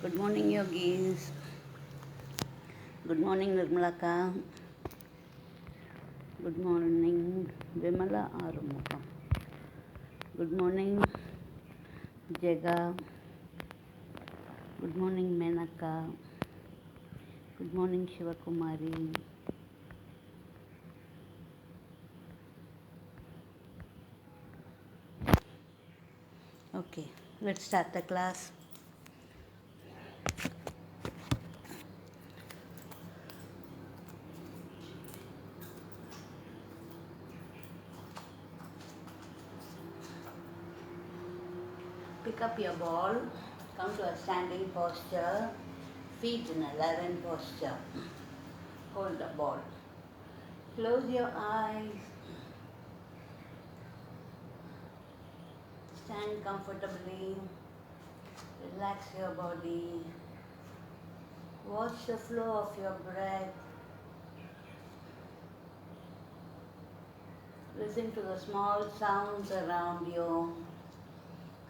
Good morning, yogis. Good morning, Nirmalaka. Good morning, Vimala Arumukam. Good morning, Jega. Good morning, Menaka. Good morning, Shiva Kumari. Okay, let's start the class. Pick up your ball, come to a standing posture, feet in a 11 posture. Hold the ball. Close your eyes. Stand comfortably. Relax your body. Watch the flow of your breath. Listen to the small sounds around you.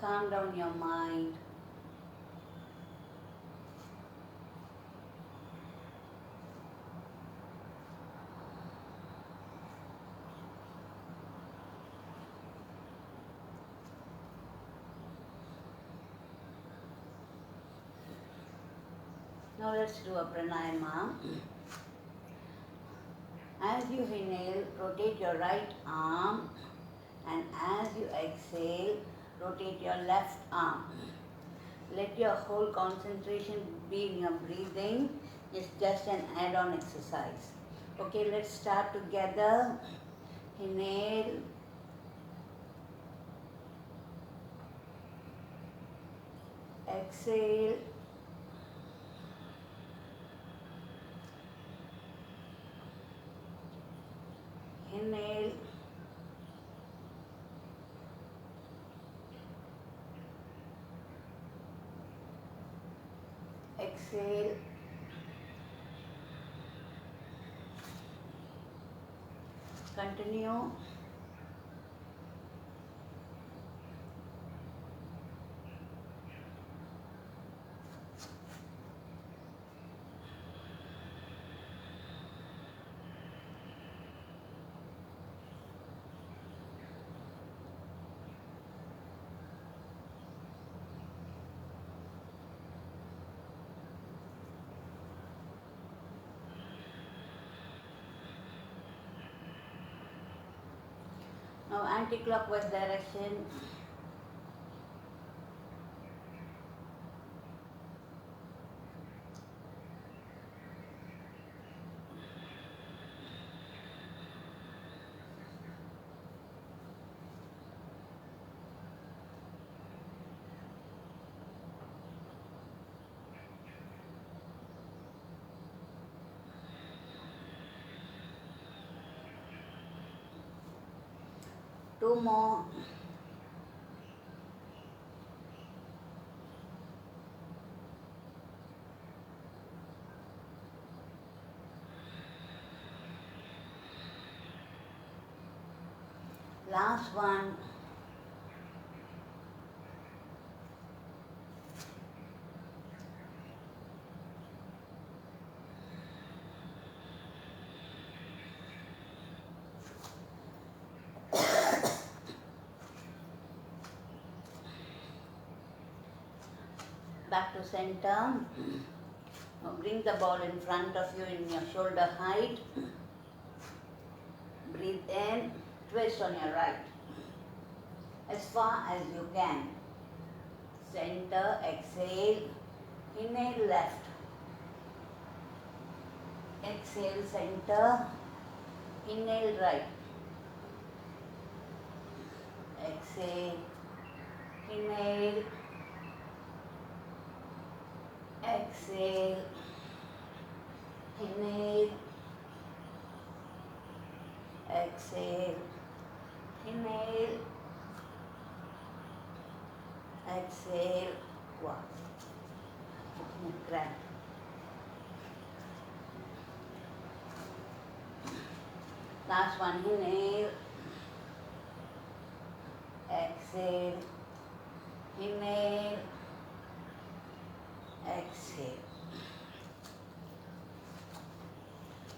Calm down your mind. Now let's do a pranayama. As you inhale, rotate your right arm, and as you exhale, rotate your left arm. Let your whole concentration be in your breathing. It's just an add-on exercise. Okay, let's start together. Inhale. Exhale. Inhale. Exhale. Continue. Now anti-clockwise direction. Two more. Last one. Back to center. Now bring the ball in front of you in your shoulder height. Breathe in, twist on your right. As far as you can. Center, exhale. Inhale left. Exhale center. Inhale right. Exhale. Inhale. Exhale. Inhale. Exhale. Inhale. Exhale. Wow. Grab. Last one. Inhale. Exhale. Inhale. exhale.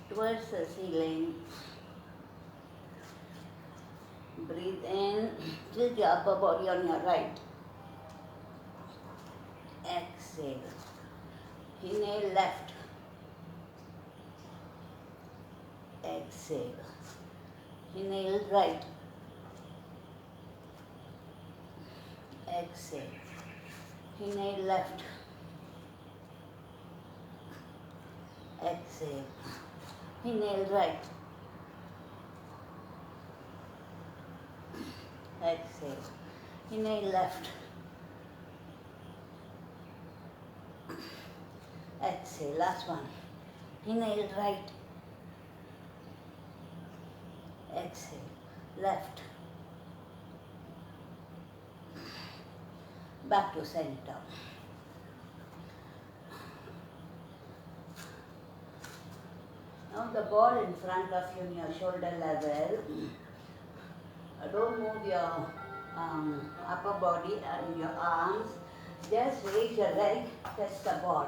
Towards the ceiling. Breathe in, tilt your upper body on your right. Exhale. Inhale left. Exhale. Inhale right. Exhale. Inhale left. Exhale. Inhale right. Exhale. Inhale left. Exhale. Last one. Inhale right. Exhale. Left. Back to center. Now the ball in front of you in your shoulder level. Don't move your upper body and your arms. Just raise your leg, touch the ball.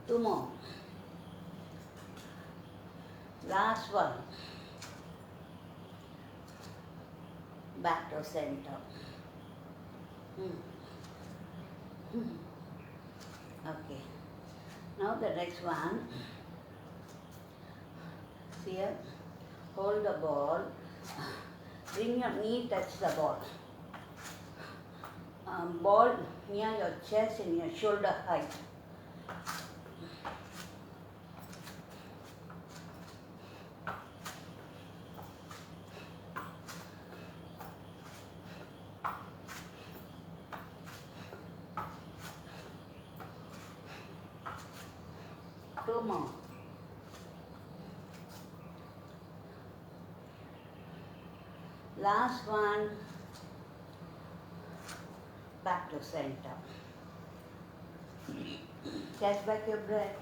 Two more. Last one. Back to center. Okay. Now the next one. Here, hold the ball. Bring your knee, touch the ball. Ball near your chest and your shoulder height. Two more. Last one. Back to center. Catch back your breath.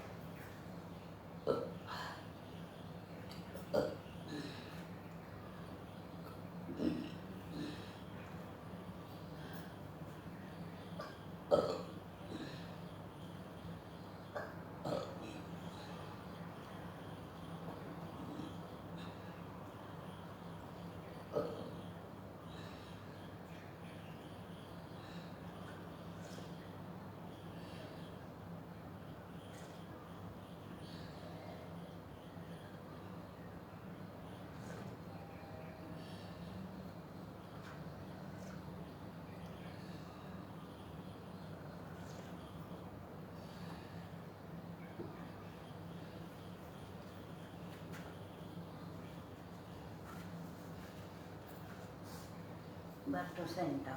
Back to center.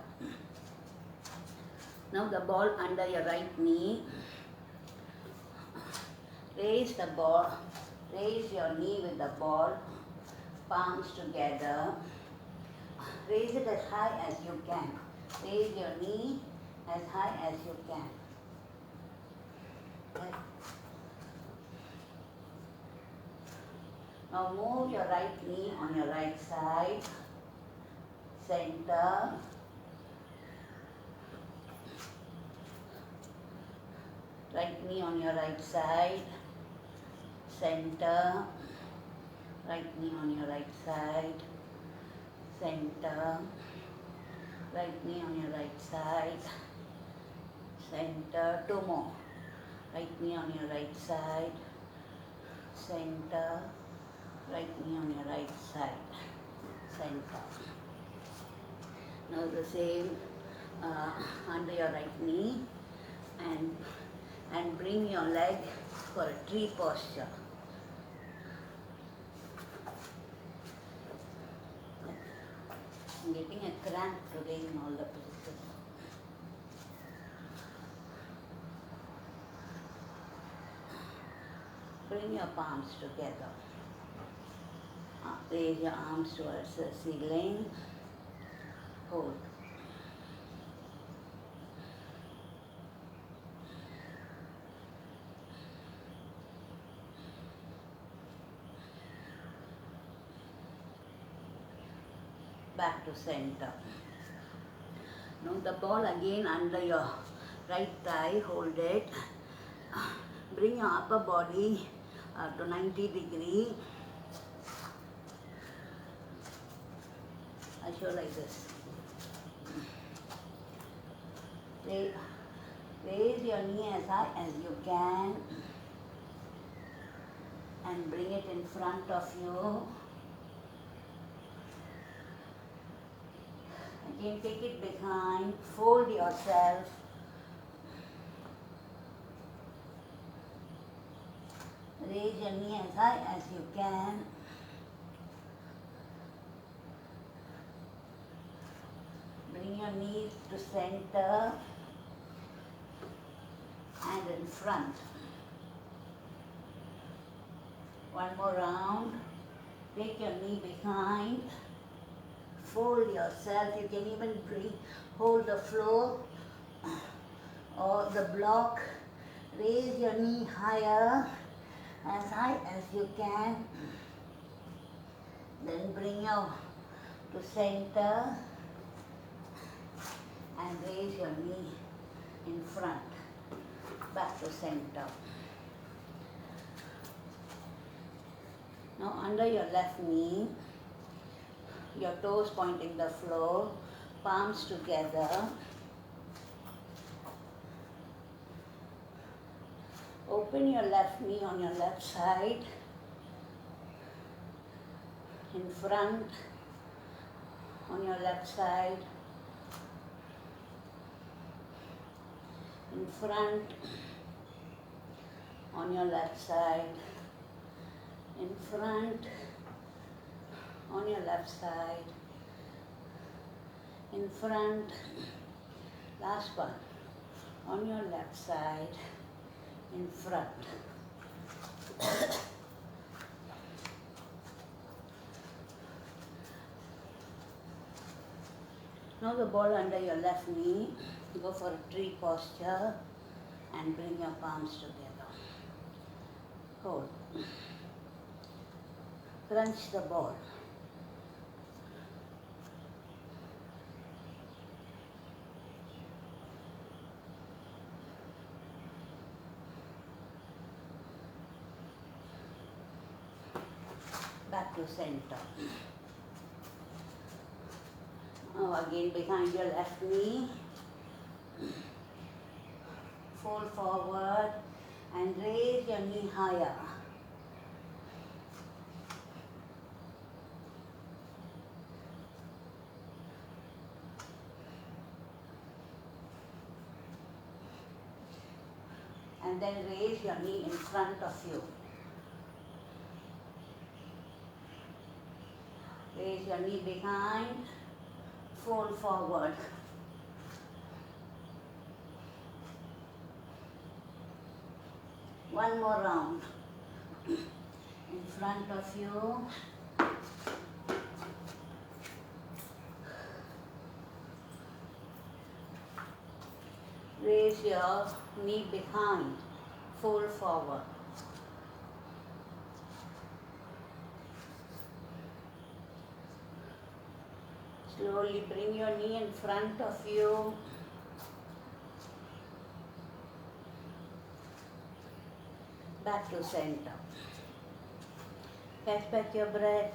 Now the ball under your right knee. Raise the ball. Raise your knee with the ball. Palms together. Raise it as high as you can. Raise your knee as high as you can. Okay. Now move your right knee on your right side. Center. Right knee on your right side. Center. Right knee on your right side. Center. Right knee on your right side. Center. Two more. Right knee on your right side. Center. Right knee on your right side. Center. Now the same under your right knee and bring your leg for a tree posture. I'm getting a cramp today in all the places. Bring your palms together. Raise your arms towards the ceiling. Hold. back to center. Now the ball again under your right thigh, hold it. Bring your upper body to 90 degree. I show like this. Raise your knee as high as you can and bring it in front of you. Again, take it behind, fold yourself. Raise your knee as high as you can. Bring your knees to center and in front. One more round. Take your knee behind. Fold yourself. You can even hold the floor or the block. Raise your knee higher, as high as you can. Then bring your to center and raise your knee in front, back to center. Now under your left knee, your toes pointing the floor, palms together. Open your left knee on your left side, in front, on your left side, in front, on your left side, in front, on your left side, in front, last one, on your left side, in front. Now the ball under your left knee, go for a tree posture and bring your palms together. Hold. Crunch the ball. Back to center. Now again behind your left knee. Fold forward and raise your knee higher. And then raise your knee in front of you. Raise your knee behind, fold forward. One more round. In front of you. Raise your knee behind, fold forward. Slowly bring your knee in front of you. Back to center. Catch back your breath.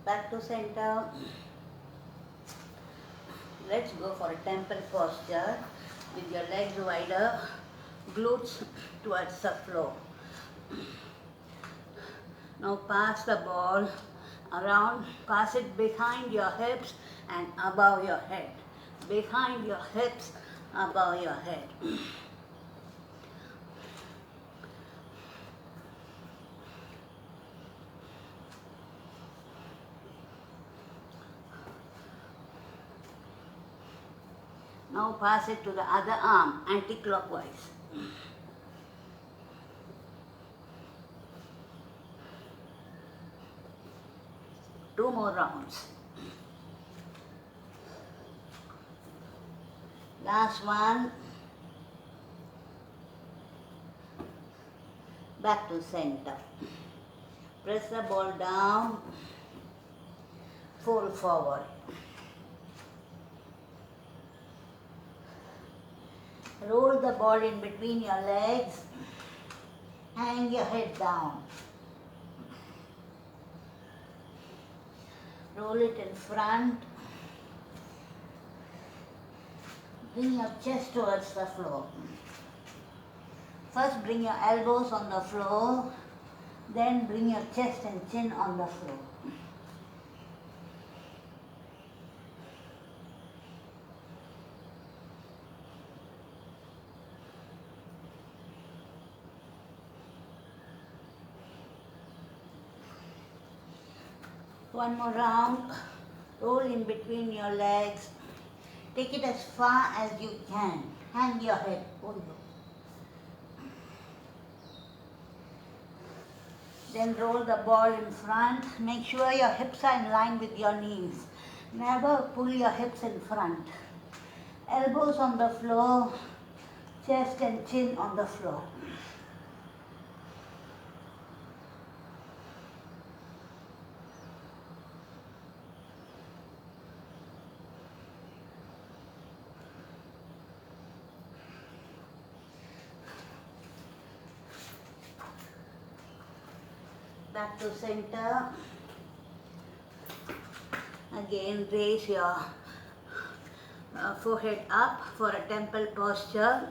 Back to center. Let's go for a temple posture with your legs wider, glutes towards the floor. Now pass the ball around, pass it behind your hips and above your head. Behind your hips, above your head. Now pass it to the other arm, anti-clockwise. Two more rounds. Last one. Back to center. Press the ball down. Fold forward. Roll the ball in between your legs. Hang your head down. Roll it in front. Bring your chest towards the floor. First bring your elbows on the floor, then bring your chest and chin on the floor. One more round. Roll in between your legs. Take it as far as you can. Hang your head. Then roll the ball in front. Make sure your hips are in line with your knees. Never pull your hips in front. Elbows on the floor. Chest and chin on the floor. Back to center. Again, raise your forehead up for a temple posture.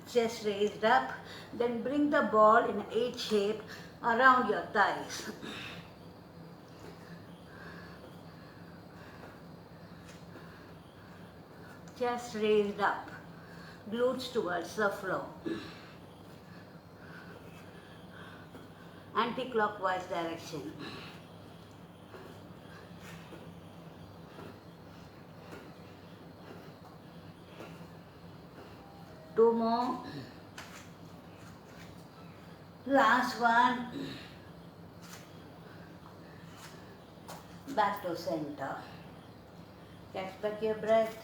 Chest raised up. Then bring the ball in an H shape around your thighs. Chest raised up. Glutes towards the floor. Anti-clockwise direction. Two more. Last one. Back to center. Catch back your breath.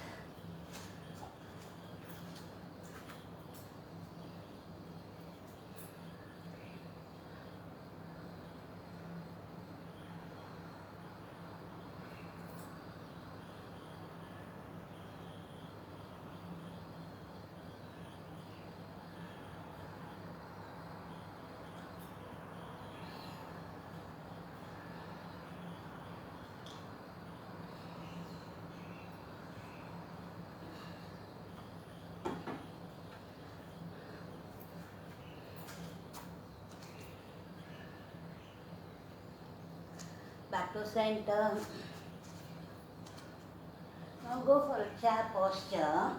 Back to center. Now go for a chair posture.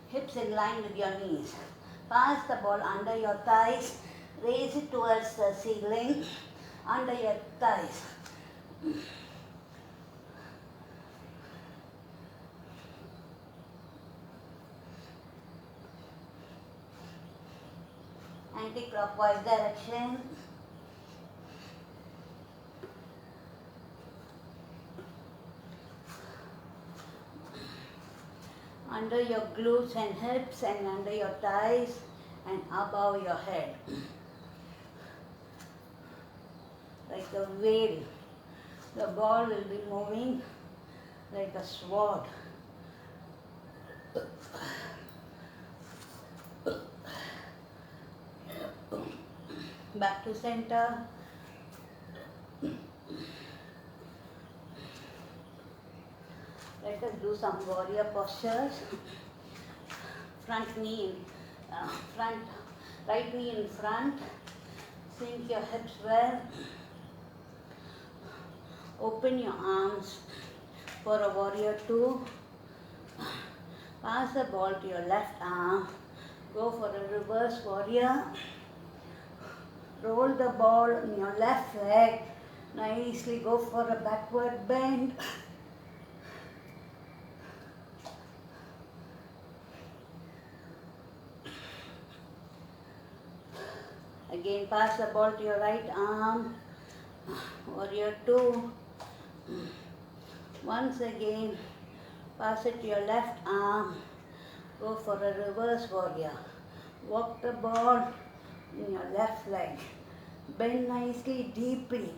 Hips in line with your knees. Pass the ball under your thighs. Raise it towards the ceiling. Under your thighs. Anti-clockwise direction. Under your glutes and hips and under your thighs and above your head. Like a whale. The ball will be moving like a sword. Back to center. Let us do some warrior postures. Front knee, right knee in front, Sink your hips well. Open your arms for a warrior two. Pass the ball to your left arm. Go for a reverse warrior. Roll the ball in your left leg. Nicely go for a backward bend. Again, pass the ball to your right arm. Warrior two. Once again, pass it to your left arm. Go for a reverse warrior. Walk the ball in your left leg. Bend nicely, deeply.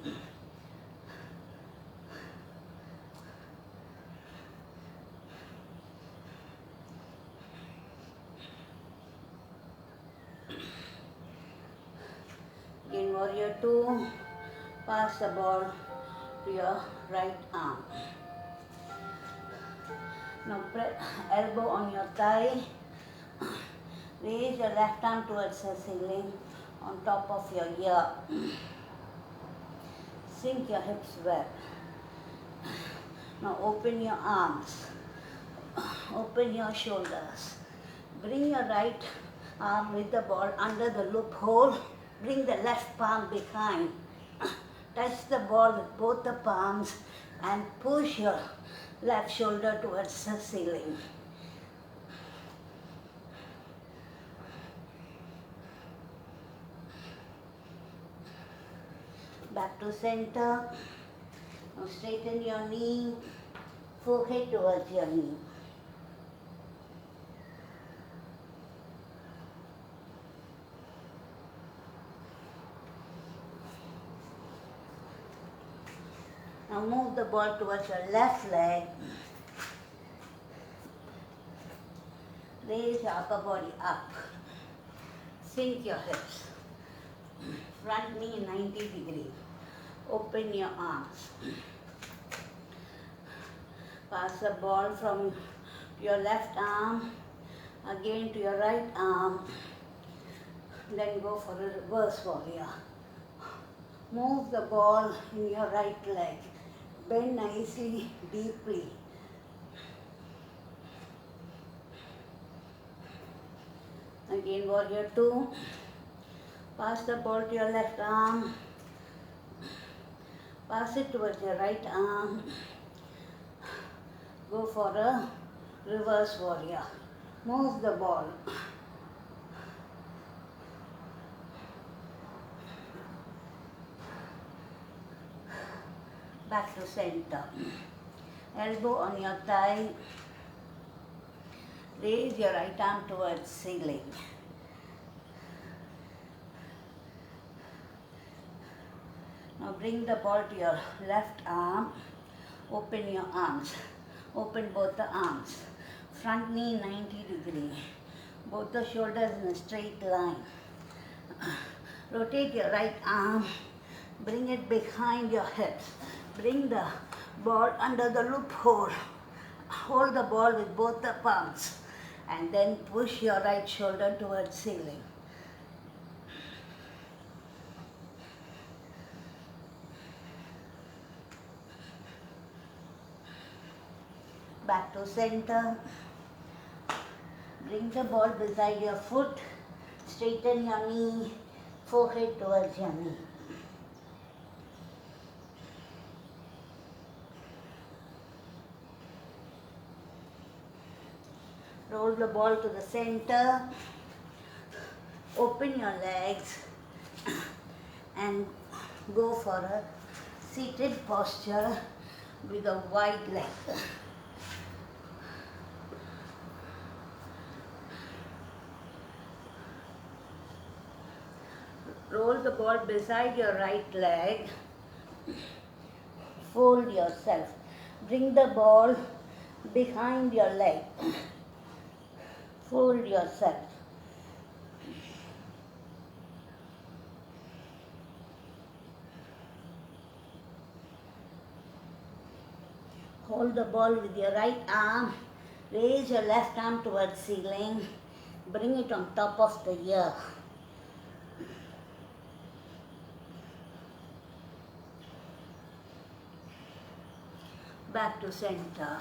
Again, warrior two. Pass the ball to your right arm. Now press elbow on your thigh. Raise your left arm towards the ceiling on top of your ear. Sink your hips well. Now open your arms. Open your shoulders. Bring your right arm with the ball under the loophole. Bring the left palm behind. Touch the ball with both the palms and push your left shoulder towards the ceiling. Back to center. Now straighten your knee, forehead towards your knee. Now move the ball towards your left leg. Raise your upper body up. Sink your hips. Front knee 90 degree. Open your arms. Pass the ball from your left arm again to your right arm. Then go for a reverse warrior. Move the ball in your right leg. Bend nicely, deeply. Again, warrior two. Pass the ball to your left arm. Pass it towards your right arm. Go for a reverse warrior. Move the ball. Back to center. Elbow on your thigh. Raise your right arm towards ceiling. Now bring the ball to your left arm. Open your arms. Open both the arms. Front knee 90 degree. Both the shoulders in a straight line. Rotate your right arm. Bring it behind your hips. Bring the ball under the loophole. Hold the ball with both the palms. And then push your right shoulder towards ceiling. Back to center. Bring the ball beside your foot. Straighten your knee. Forehead towards your knee. Roll the ball to the center. Open your legs and go for a seated posture with a wide leg. Roll the ball beside your right leg. Fold yourself. Bring the ball behind your leg. Fold yourself. Hold the ball with your right arm. Raise your left arm towards ceiling. Bring it on top of the ear. back to center.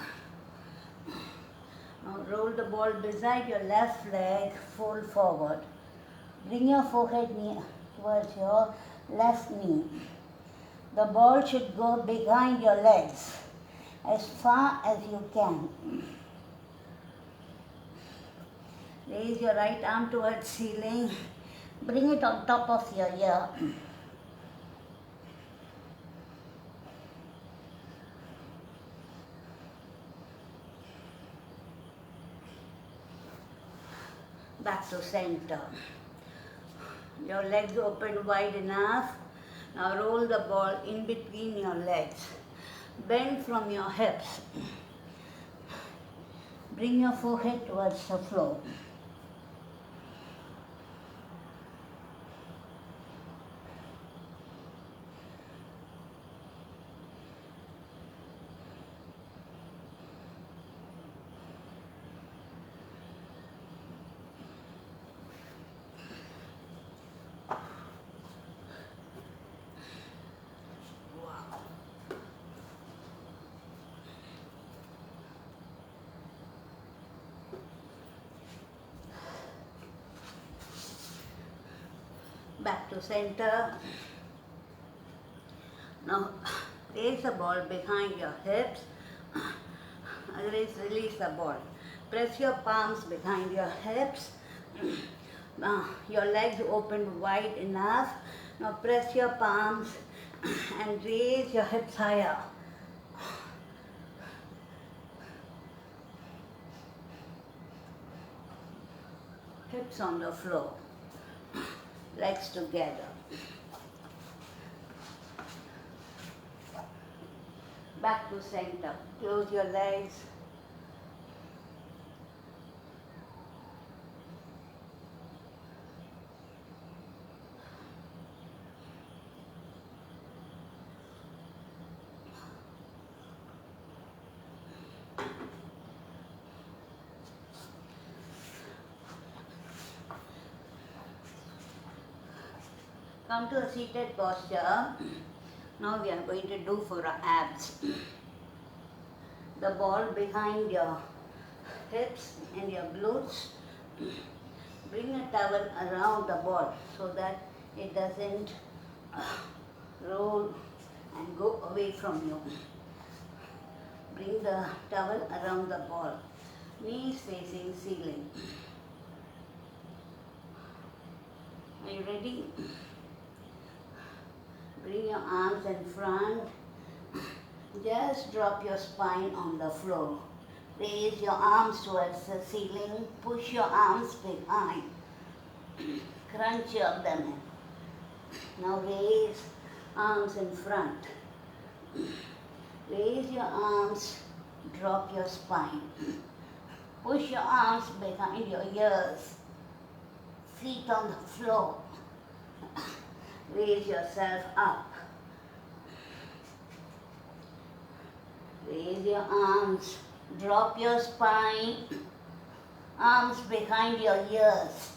Now roll the ball beside your left leg, fold forward. Bring your forehead towards your left knee. The ball should go behind your legs as far as you can. Raise your right arm towards ceiling. Bring it on top of your ear. Back to center. Your legs open wide enough. Now roll the ball in between your legs. Bend from your hips. Bring your forehead towards the floor. Back to center. Now raise the ball behind your hips. Release the ball. Press your palms behind your hips. Now your legs open wide enough. Now press your palms and raise your hips higher. Hips on the floor. Legs together. Back to center. Close your legs. Come to a seated posture. Now we are going to do for our abs. The ball behind your hips and your glutes. Bring a towel around the ball so that it doesn't roll and go away from you. Bring the towel around the ball. Knees facing ceiling. Are you ready? Bring your arms in front. Just drop your spine on the floor. Raise your arms towards the ceiling. Push your arms behind. Crunch your abdomen. Now raise arms in front. Raise your arms. Drop your spine. Push your arms behind your ears. Feet on the floor. Raise yourself up. Raise your arms. Drop your spine. Arms behind your ears.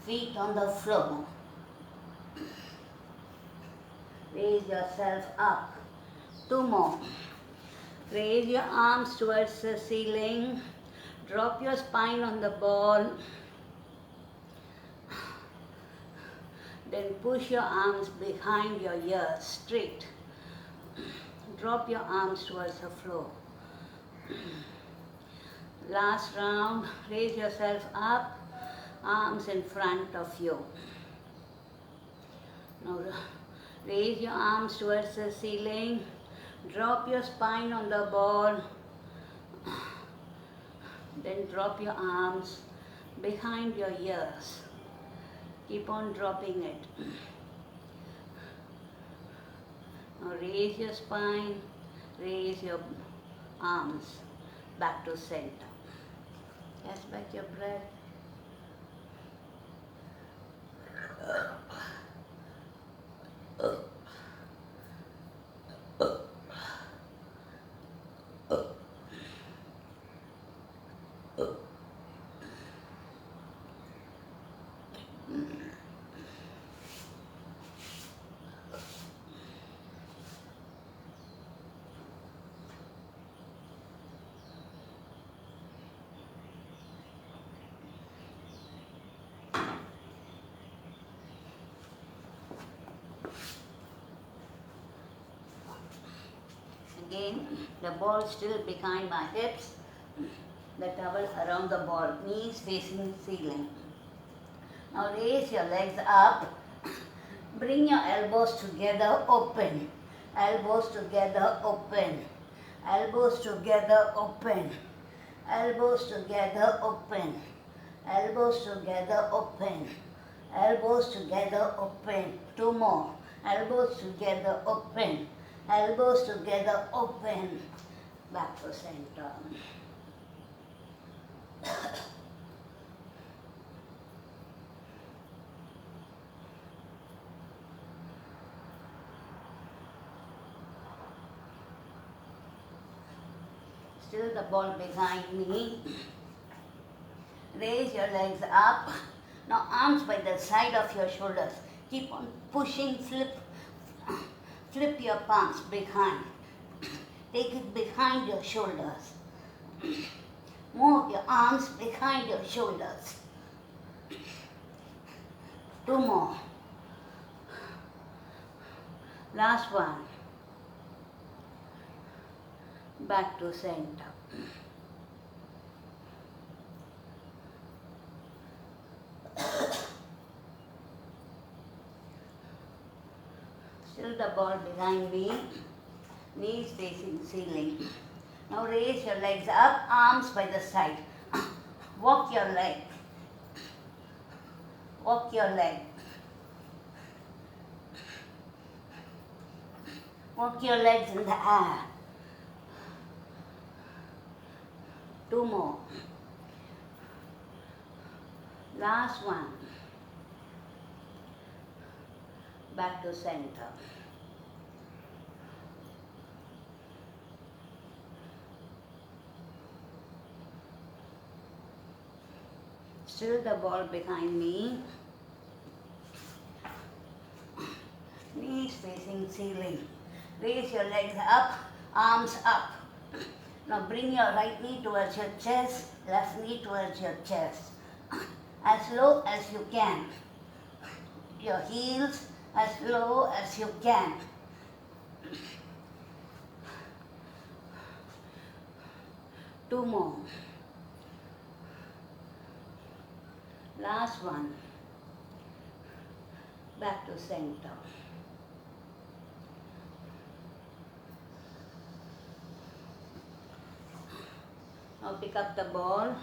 Feet on the floor. Raise yourself up. 2 more. Raise your arms towards the ceiling. Drop your spine on the ball. Then push your arms behind your ears, straight. Drop your arms towards the floor. Last round, raise yourself up, arms in front of you. Now raise your arms towards the ceiling. Drop your spine on the ball. Then drop your arms behind your ears. Keep on dropping it. Now raise your spine, raise your arms back to center. Catch back your breath. Again, the ball still behind my hips, the towel around the ball, knees facing ceiling. Now raise your legs up, bring your elbows together, open, elbows together, open, elbows together, open, elbows together, open, elbows together, open, elbows together, open. Two more, elbows together, open, elbows together, open, back to center. Still the ball behind me. Raise your legs up. Now arms by the side of your shoulders. Keep on pushing, flip your palms behind. Take it behind your shoulders. Move your arms behind your shoulders. Two more. Last one. Back to center. Still the ball behind me, knees facing ceiling. Now raise your legs up, arms by the side. Walk your leg. Walk your leg. Walk your legs in the air. Two more. Last one. Back to center. Still the ball behind me. Knees facing ceiling. Raise your legs up, arms up. Now bring your right knee towards your chest, left knee towards your chest. As low as you can. Your heels as low as you can. Two more. Last one. Back to center. Now pick up the ball.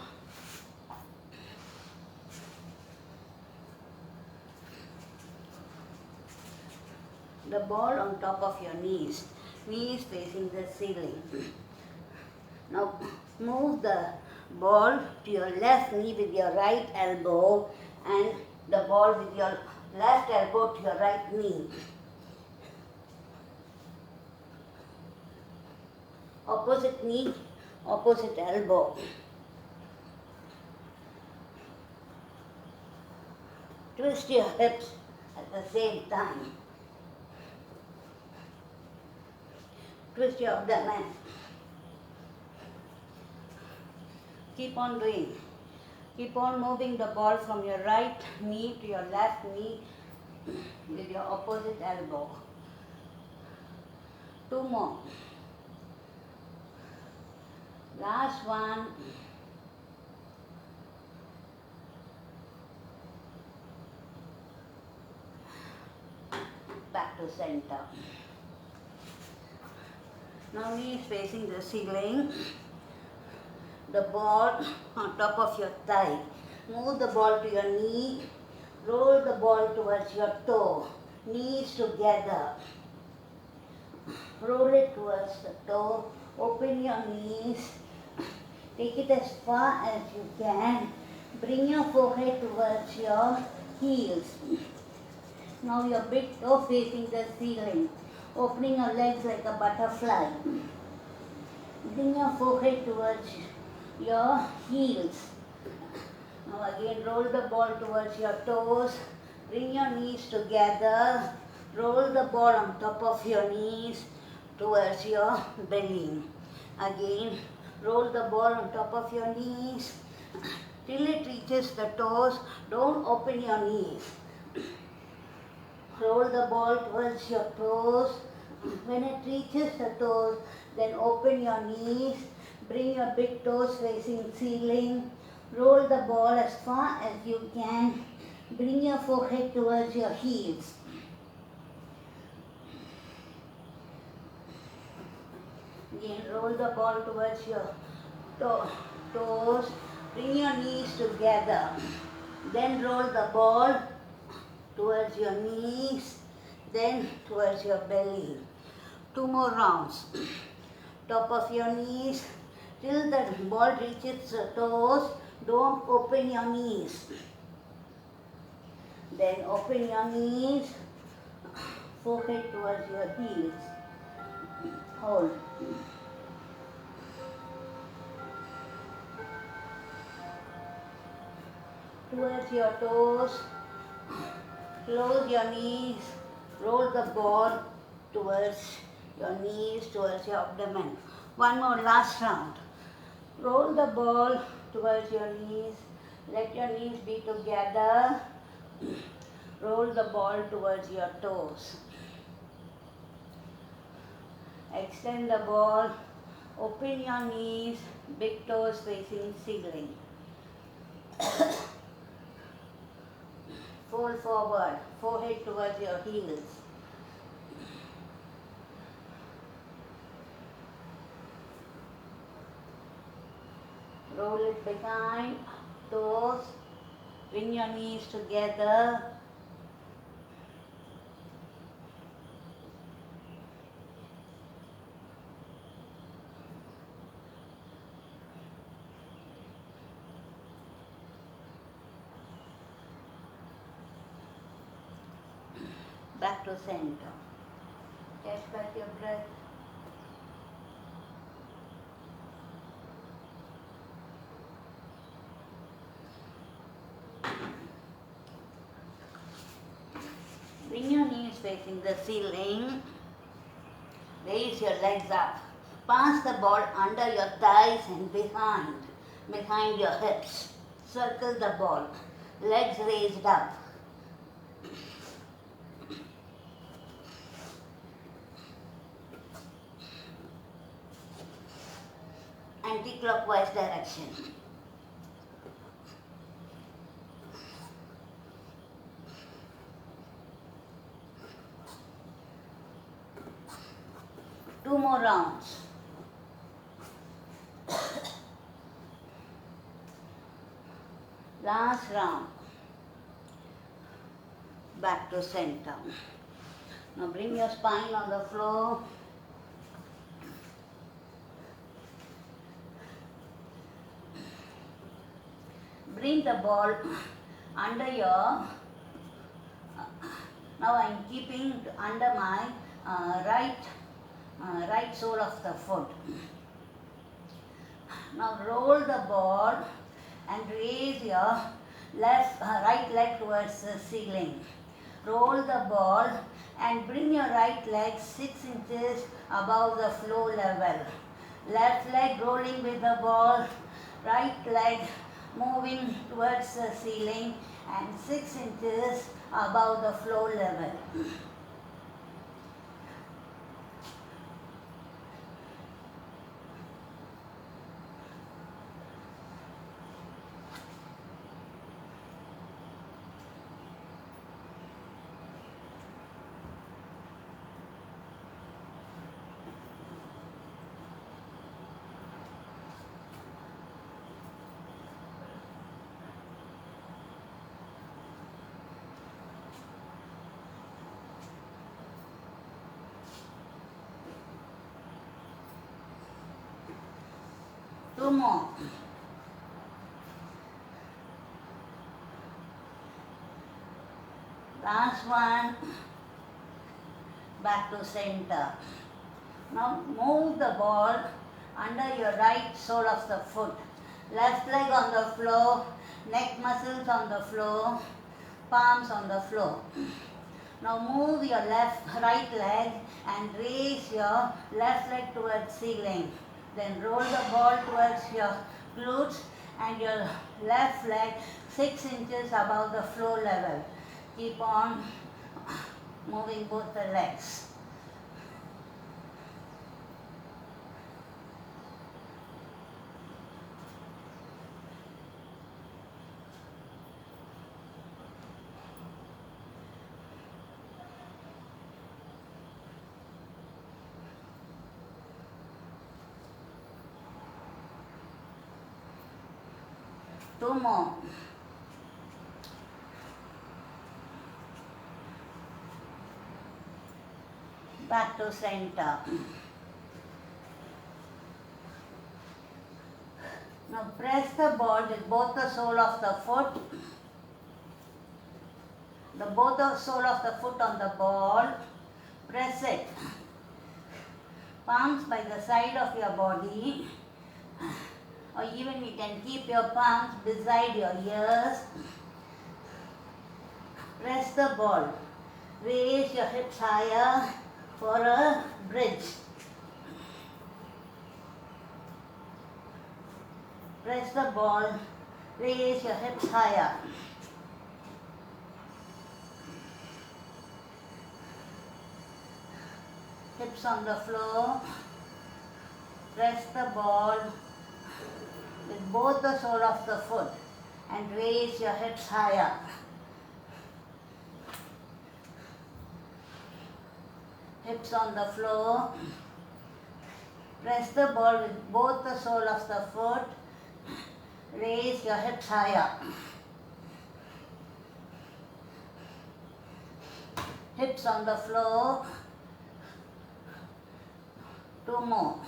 The ball on top of your knees, knees facing the ceiling. Now move the ball to your left knee with your right elbow and the ball with your left elbow to your right knee. Opposite knee, opposite elbow. Twist your hips at the same time. Twist your abdomen. Keep on doing. Keep on moving the ball from your right knee to your left knee with your opposite elbow. Two more. Last one. Back to center. Now knees facing the ceiling. The ball on top of your thigh. Move the ball to your knee. Roll the ball towards your toe. Knees together. Roll it towards the toe. Open your knees. Take it as far as you can. Bring your forehead towards your heels. Now your big toe facing the ceiling. Opening your legs like a butterfly. Bring your forehead towards your heels. Now again roll the ball towards your toes. Bring your knees together. Roll the ball on top of your knees towards your belly. Again roll the ball on top of your knees till it reaches the toes. Don't open your knees. Roll the ball towards your toes. When it reaches the toes, Then open your knees, bring your big toes facing ceiling, roll the ball as far as you can, bring your forehead towards your heels. Again, roll the ball towards your toes, bring your knees together, then roll the ball towards your knees, then towards your belly. 2 more rounds. Top of your knees till the ball reaches the toes. Don't open your knees. Then open your knees, forehead towards your heels. Hold. Towards your toes, close your knees, roll the ball towards your knees, towards your abdomen. 1 more last round. Roll the ball towards your knees, let your knees be together, roll the ball towards your toes. Extend the ball, open your knees, big toes facing ceiling. Fold forward, forehead towards your heels. Roll it behind, toes, bring your knees together. Back to center. Catch back your breath. Bring your knees facing the ceiling. Raise your legs up. Pass the ball under your thighs and behind your hips. Circle the ball. Legs raised up. Anti-clockwise direction. Two more rounds. Last round. Back to center. Now bring your spine on the floor. Bring the ball under your, now I am keeping under my right sole of the foot. Now roll the ball and raise your right leg towards the ceiling. Roll the ball and bring your right leg 6 inches above the floor level. Left leg rolling with the ball, right leg moving towards the ceiling and 6 inches above the floor level. Two more. Last one. Back to center. Now move the ball under your right sole of the foot. Left leg on the floor, neck muscles on the floor, palms on the floor. Now move your right leg and raise your left leg towards ceiling. Then roll the ball towards your glutes and your left leg 6 inches above the floor level. Keep on moving both the legs. 2 more. Back to center. Now press the ball with both the sole of the foot, both the sole of the foot on the ball. Press it. Palms by the side of your body, or even you can keep your palms beside your ears. Press the ball. Raise your hips higher for a bridge. Press the ball. Raise your hips higher. Hips on the floor. Press the ball with both the sole of the foot and raise your hips higher. Hips on the floor. Press the ball with both the sole of the foot. Raise your hips higher. Hips on the floor. 2 more.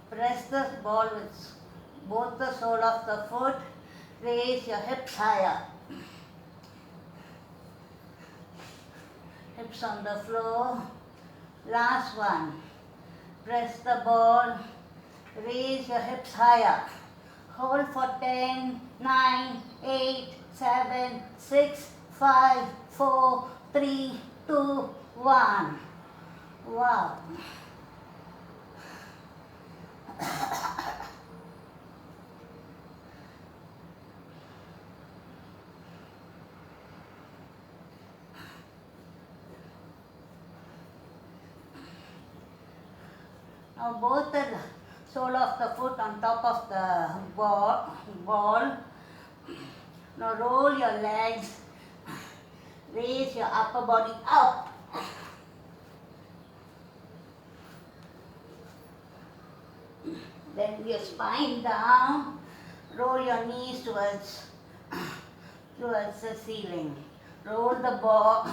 Press the ball with both the sole of the foot. Raise your hips higher. Hips on the floor. Last one. Press the ball. Raise your hips higher. Hold for 10, 9, 8, 7, 6, 5, 4, 3, 2, 1. Wow. Now both the sole of the foot on top of the ball. Now roll your legs. Raise your upper body up. Bend your spine down. Roll your knees towards the ceiling. Roll the ball.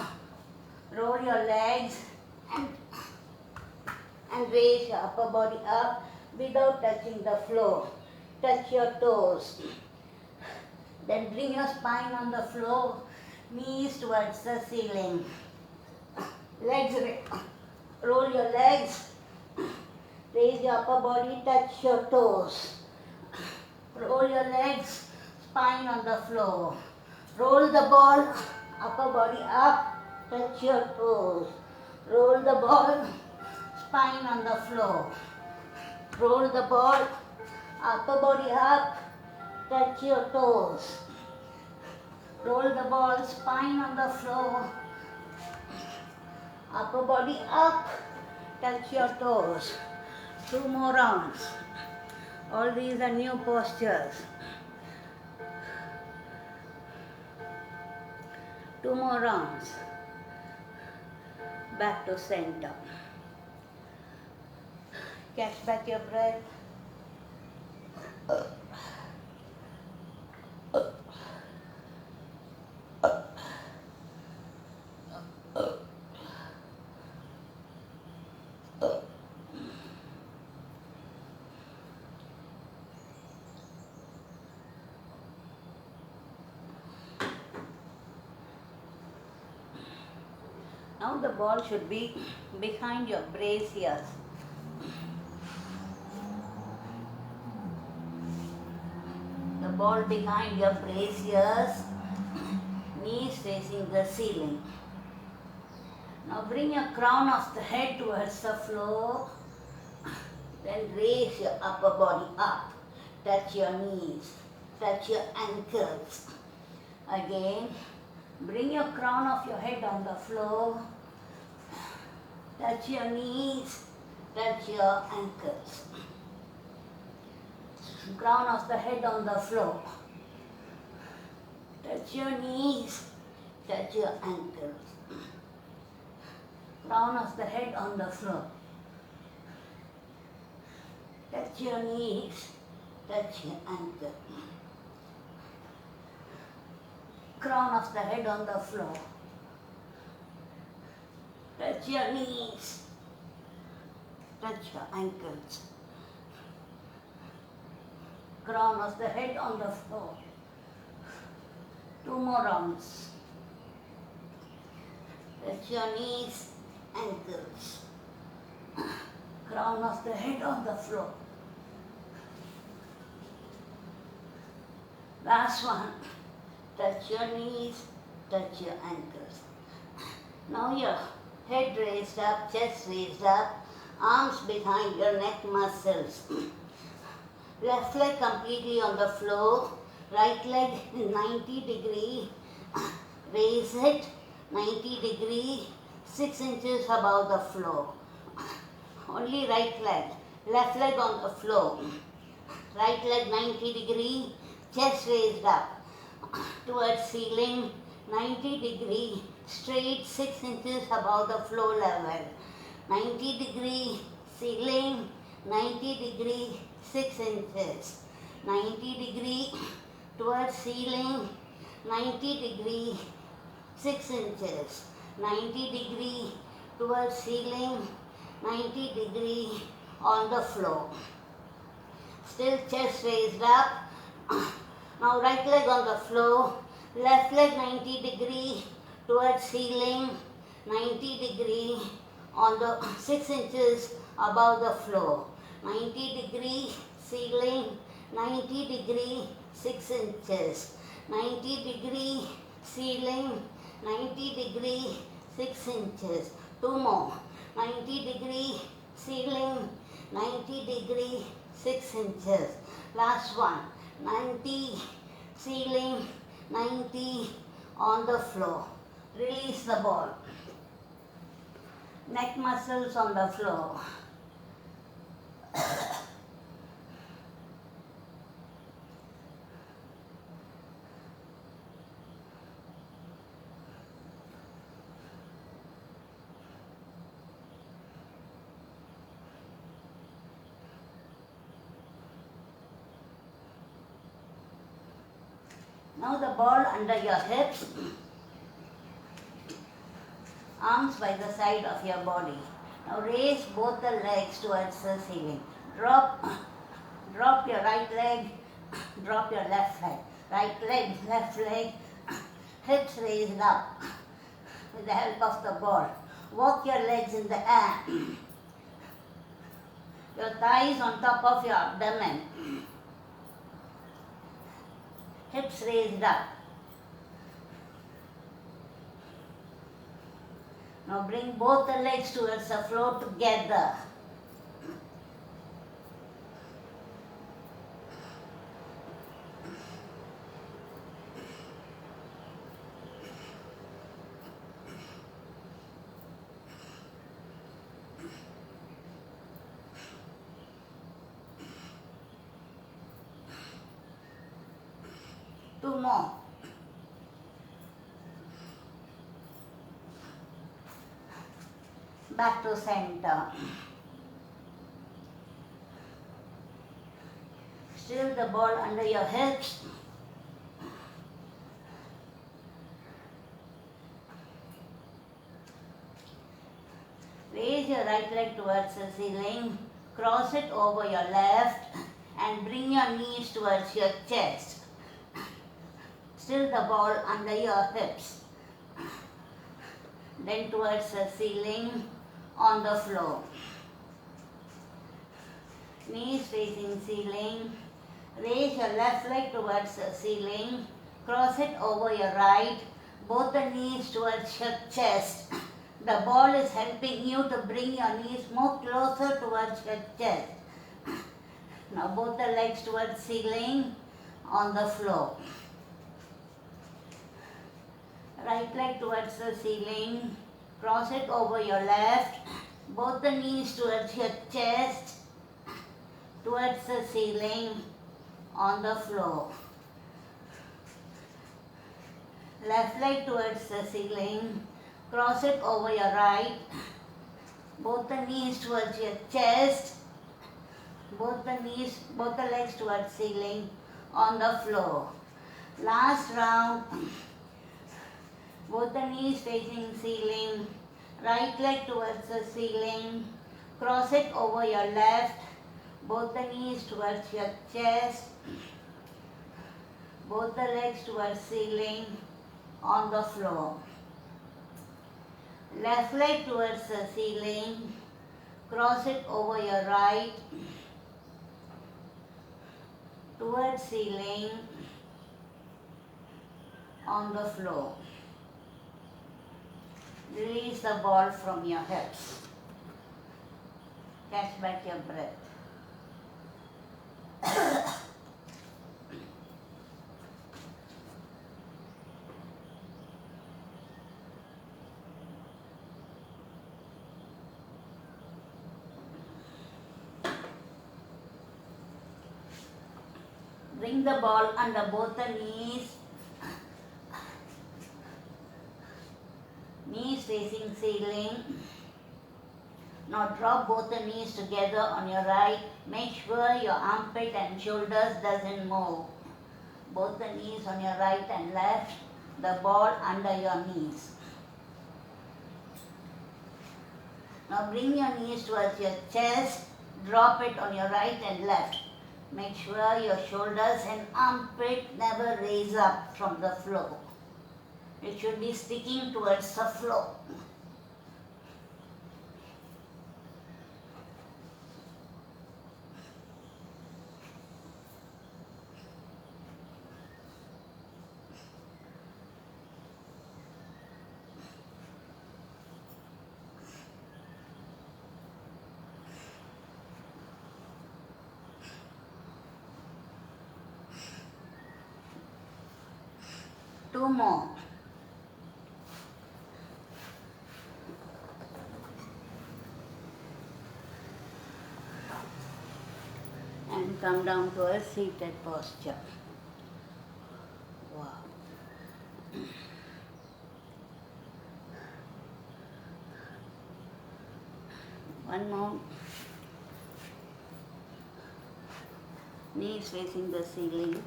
Roll your legs and raise your upper body up without touching the floor. Touch your toes. Then bring your spine on the floor, knees towards the ceiling. Legs, roll your legs. Raise your upper body, touch your toes. Roll your legs, spine on the floor. Roll the ball, upper body up, touch your toes. Roll the ball, spine on the floor. Roll the ball, upper body up, touch your toes. Roll the ball, spine on the floor. Upper body up, touch your toes. 2 more rounds. All these are new postures. 2 more rounds. Back to center. Catch back your breath. Now the ball should be behind your braziers. The ball behind your braziers, knees facing the ceiling. Now bring your crown of the head towards the floor. Then raise your upper body up. Touch your knees. Touch your ankles. Again, bring your crown of your head on the floor. Touch your knees. Touch your ankles. Crown of the head on the floor. Touch your knees. Touch your ankles. Crown of the head on the floor. Touch your knees. touch your ankle. Crown of the head on the floor. Touch your knees. Touch your ankles. Crown of the head on the floor. 2 more rounds. Touch your knees, ankles. Crown of the head on the floor. Last one. Touch your knees, touch your ankles. Now your head raised up, chest raised up, arms behind your neck muscles. Left leg completely on the floor, right leg 90 degree, raise it 90 degree, 6 inches above the floor. Only right leg, left leg on the floor, right leg 90 degree, chest raised up towards ceiling, 90 degree, straight 6 inches above the floor level. 90 degree, ceiling, 90 degree, 6 inches. 90 degree towards ceiling, 90 degree, 6 inches. 90 degree towards ceiling, 90 degree on the floor. Still chest raised up. Now right leg on the floor, left leg 90 degree towards ceiling, 90 degree on the 6 inches above the floor. 90 degree ceiling, 90 degree 6 inches. 90 degree ceiling, 90 degree 6 inches. 2 more. 90 degree ceiling, 90 degree 6 inches. Last one. 90 ceiling, 90 on the floor. Release the ball. Neck muscles on the floor. Now the ball under your hips, arms by the side of your body. Now raise both the legs towards the ceiling. Drop your right leg, drop your left leg. Right leg, left leg, hips raised up with the help of the ball. Walk your legs in the air. Your thighs on top of your abdomen. Hips raised up. Now bring both the legs towards the floor together. Two more. Back to center. Still the ball under your hips. Raise your right leg towards the ceiling. Cross it over your left and bring your knees towards your chest. Still the ball under your hips. Then towards the ceiling on the floor. Knees facing ceiling. Raise your left leg towards the ceiling. Cross it over your right. Both the knees towards your chest. The ball is helping you to bring your knees more closer towards your chest. Now both the legs towards ceiling on the floor. Right leg towards the ceiling, cross it over your left, both the knees towards your chest, towards the ceiling, on the floor. Left leg towards the ceiling, cross it over your right, both the knees towards your chest, both the knees, both the legs towards ceiling on the floor. Last round, both the knees facing ceiling, right leg towards the ceiling, cross it over your left, both the knees towards your chest, both the legs towards ceiling on the floor. Left leg towards the ceiling, cross it over your right, towards ceiling on the floor. Release the ball from your hips. Catch back your breath. Bring the ball under both the knees. Knees facing ceiling. Now drop both the knees together on your right. Make sure your armpit and shoulders doesn't move. Both the knees on your right and left. The ball under your knees. Now bring your knees towards your chest. Drop it on your right and left. Make sure your shoulders and armpit never raise up from the floor. It should be sticking towards the floor. Two more. And come down to a seated posture. Wow. One more. Knees facing the ceiling.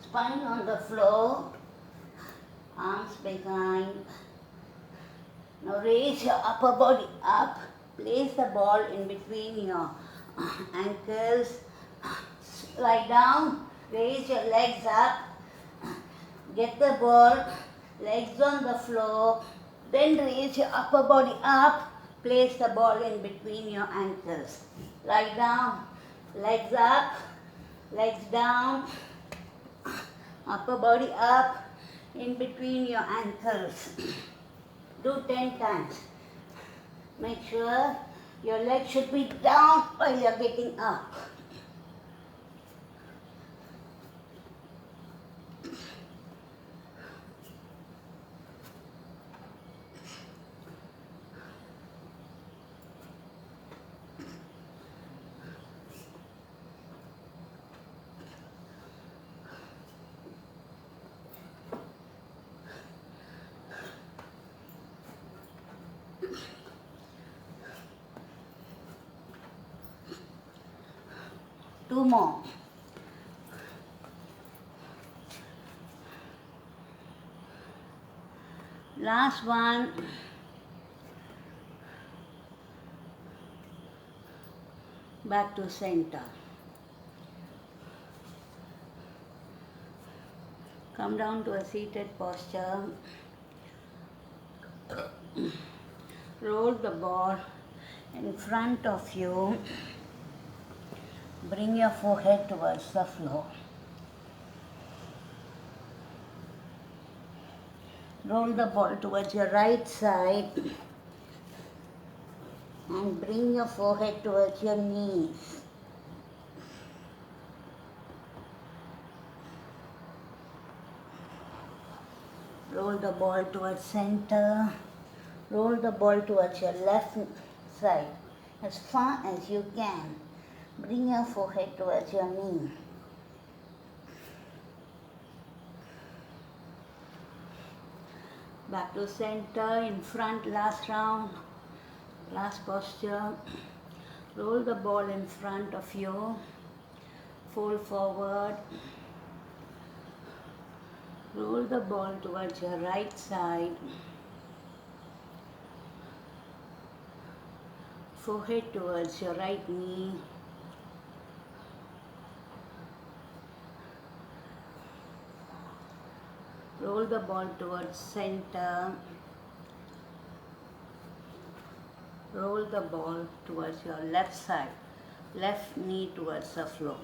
Spine on the floor, arms behind. Now raise your upper body up. Place the ball in between your ankles. Lie down. Raise your legs up. Get the ball. Legs on the floor. Then raise your upper body up. Place the ball in between your ankles. Lie down. Legs up. Legs down. Upper body up, in between your ankles. Do 10 times. Make sure your legs should be down while you're getting up. Two more. Last one. Back to center. Come down to a seated posture. Roll the ball in front of you. Bring your forehead towards the floor. Roll the ball towards your right side and bring your forehead towards your knees. Roll the ball towards center. Roll the ball towards your left side as far as you can. Bring your forehead towards your knee. Back to center, in front, last round, last posture. Roll the ball in front of you, fold forward. Roll the ball towards your right side. Forehead towards your right knee. Roll the ball towards center. Roll the ball towards your left side. Left knee towards the floor.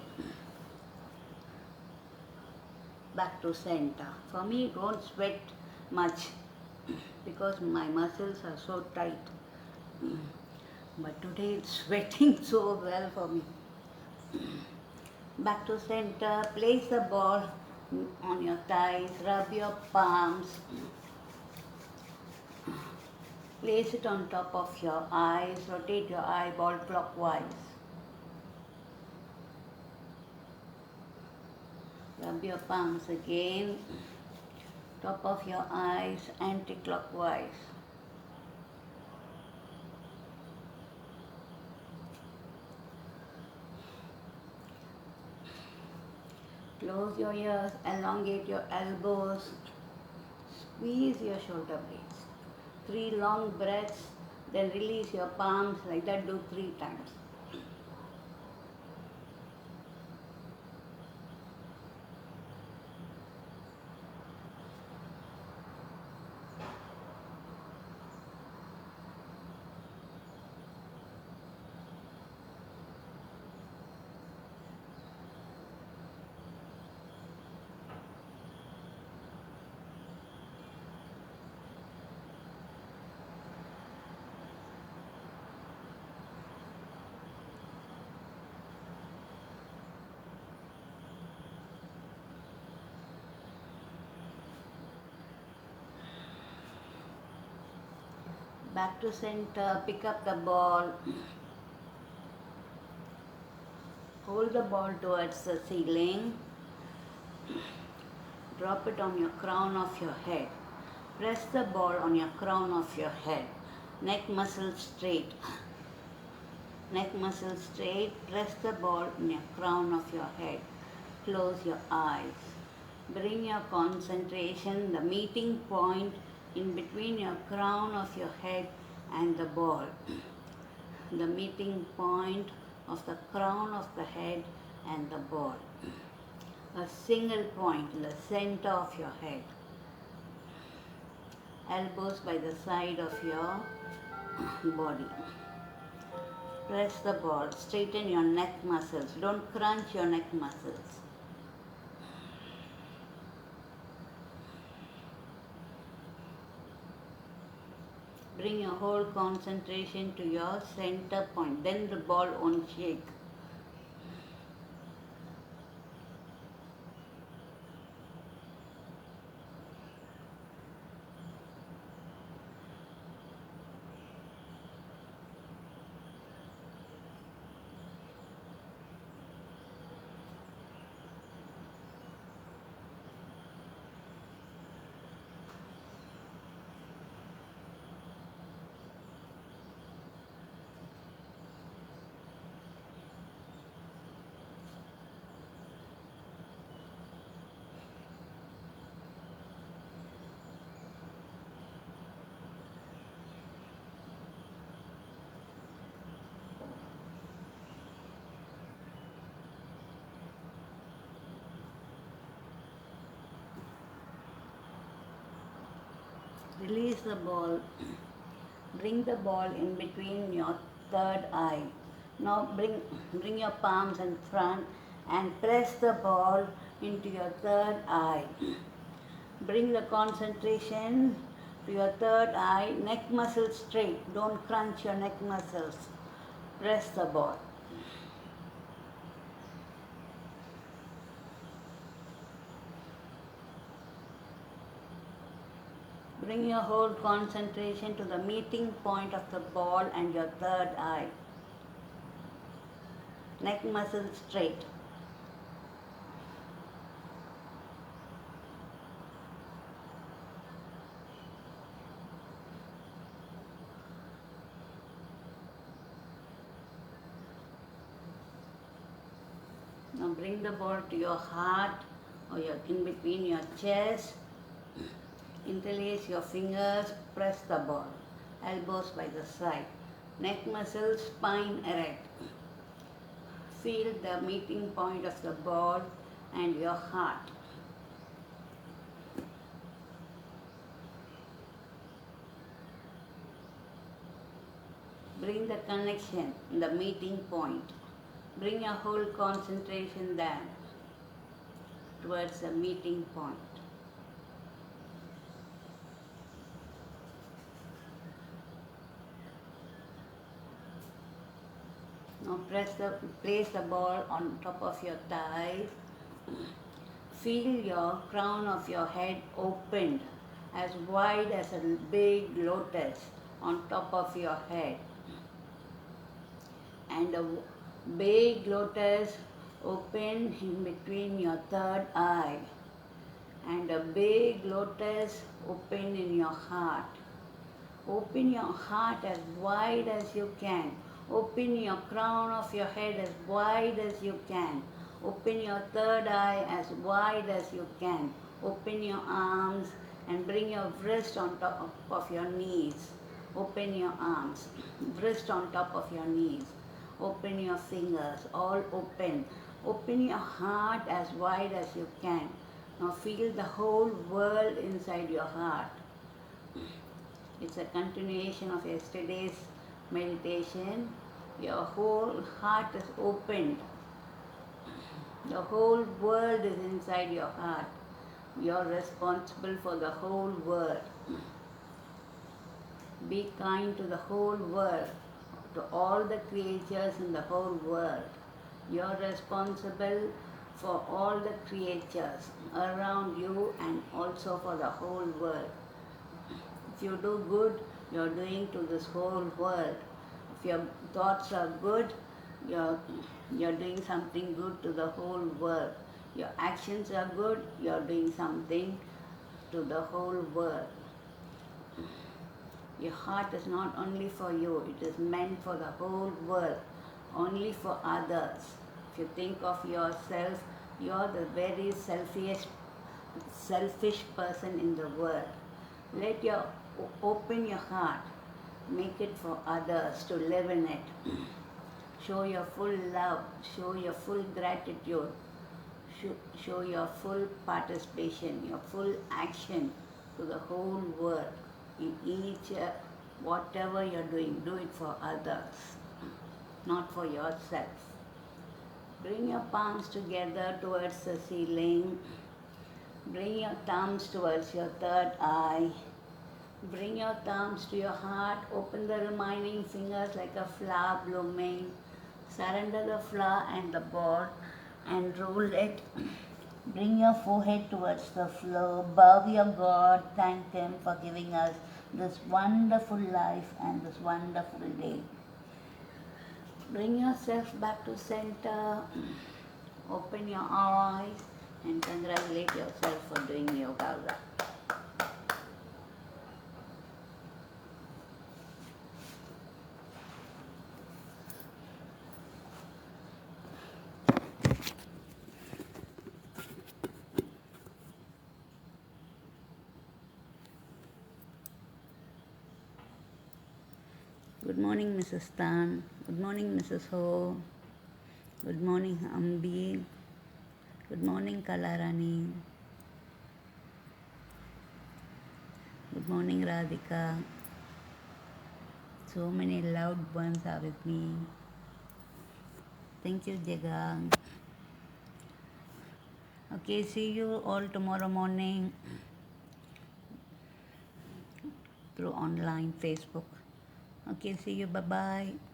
Back to center. For me, don't sweat much because my muscles are so tight. But today it's sweating so well for me. Back to center. Place the ball on your thighs. Rub your palms. Place it on top of your eyes. Rotate your eyeball clockwise. Rub your palms again. Top of your eyes, anti-clockwise. Close your ears, elongate your elbows, squeeze your shoulder blades. 3 long breaths, then release your palms like that, do 3 times. Back to center, pick up the ball. Hold the ball towards the ceiling. Drop it on your crown of your head. Press the ball on your crown of your head. Neck muscle straight. Neck muscle straight. Press the ball on your crown of your head. Close your eyes. Bring your concentration, the meeting point in between your crown of your head and the ball. The meeting point of the crown of the head and the ball. A single point in the center of your head. Elbows by the side of your body. Press the ball. Straighten your neck muscles. Don't crunch your neck muscles. Bring your whole concentration to your center point. Then the ball won't shake. Release the ball. Bring the ball in between your third eye. Now bring your palms in front and press the ball into your third eye. Bring the concentration to your third eye. Neck muscles straight. Don't crunch your neck muscles. Press the ball. Bring your whole concentration to the meeting point of the ball and your third eye. Neck muscles straight. Now bring the ball to your heart or in between your chest. Interlace your fingers, press the ball. Elbows by the side. Neck muscles, spine erect. Feel the meeting point of the ball and your heart. Bring the connection, the meeting point. Bring your whole concentration there towards the meeting point. Now place the ball on top of your thigh. Feel your crown of your head opened as wide as a big lotus on top of your head. And a big lotus open in between your third eye. And a big lotus open in your heart. Open your heart as wide as you can. Open your crown of your head as wide as you can. Open your third eye as wide as you can. Open your arms and bring your wrist on top of your knees. Open your arms, wrist on top of your knees. Open your fingers, all open. Open your heart as wide as you can. Now feel the whole world inside your heart. It's a continuation of yesterday's meditation. Your whole heart is opened. The whole world is inside your heart. You're responsible for the whole world. Be kind to the whole world, to all the creatures in the whole world. You're responsible for all the creatures around you and also for the whole world. If you do good, you're doing to this whole world. If your thoughts are good, you're doing something good to the whole world. Your actions are good, you're doing something to the whole world. Your heart is not only for you, it is meant for the whole world, only for others. If you think of yourself, you're the very selfish person in the world. Open your heart, make it for others to live in it. Show your full love, show your full gratitude, show your full participation, your full action to the whole world. In each, whatever you're doing, do it for others, not for yourself. Bring your palms together towards the ceiling. Bring your thumbs towards your third eye. Bring your thumbs to your heart. Open the remaining fingers like a flower blooming. Surrender the flower and the ball and roll it. Bring your forehead towards the floor. Bow your God. Thank Him for giving us this wonderful life and this wonderful day. Bring yourself back to center. Open your eyes and congratulate yourself for doing yoga. Good morning, Mrs. Tan. Good morning, Mrs. Ho. Good morning, Ambi. Good morning, Kalarani. Good morning, Radhika. So many loved ones are with me. Thank you, Jagang. Okay, see you all tomorrow morning through online Facebook. Okay, see you. Bye-bye.